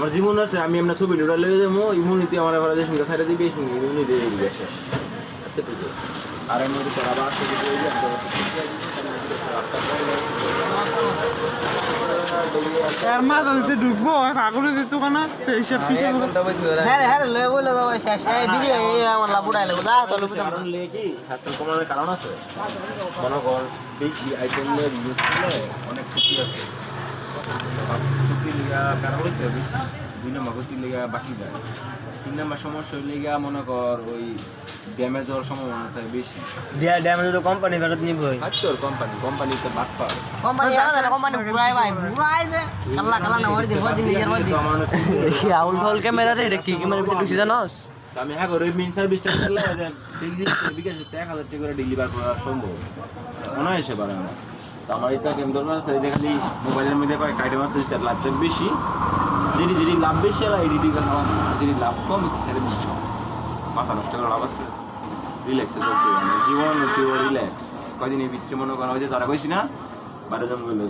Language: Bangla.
আমার জীবন আছে আমি এমন ছবি ডোরা লয়ে যাবো ইমিউনিটি আমার ঘরে যে সঙ্গে সাইডে দিবে সঙ্গে ইমিউনিটি দিয়ে দিবে শেষ এতটুকু আর এর মধ্যে তোর আবার আসতে দিতে আর মাথা দিতে ঢুকবো কাগজ দিত না এইসব কিছু হ্যাঁ হ্যাঁ লয়ে বলে দাও শেষ এই দিদি এই আমার লাভ উড়াই লাগো যা চলো কারণ লেগে কি হাসল কমানোর কারণ আছে মনে কর বেশি আইটেম ইউজ করলে অনেক ক্ষতি আছে ক্ষতি লিগা কারণ হইতে বেশি 2 নম্বর ক্ষতি লিগা বাকি যায় 3 নম্বর সমস্যা লিগা মনে কর ওই ড্যামেজ হওয়ার সম্ভাবনা থাকে বেশি ড্যামেজ তো কোম্পানি ফেরত নিবই তোর কোম্পানিতে বাদ পার কোম্পানি না কোম্পানি ঘুরাই ভাই ঘুরাই দে কাল্লা কাল্লা না ওর দিন নিজের মধ্যে আউল ফাউল ক্যামেরা রে কি ক্যামেরা কত কিছু জানোস আমি হ্যাঁ করে মেইন সার্ভিসটা করলে ফিক্সড বিকাশে 1000 টাকা করে ডেলিভার করা সম্ভব মনে হয় সে পারে না তো আমার এটা কেমন দরকার আছে এটা খালি মোবাইলের মধ্যে কয়েক আইটেম আছে যেটা লাভটা বেশি যেটি লাভ বেশি আর এডিটিং এর লাভ যেটি লাভ কম সেটা বেশি মাথা নষ্ট করার লাভ আছে রিল্যাক্সে করতে হবে জীবন একটু রিল্যাক্স কয়দিনের ভিতরে মনে করা হয় যে তারা কইছি না 12 জন বলে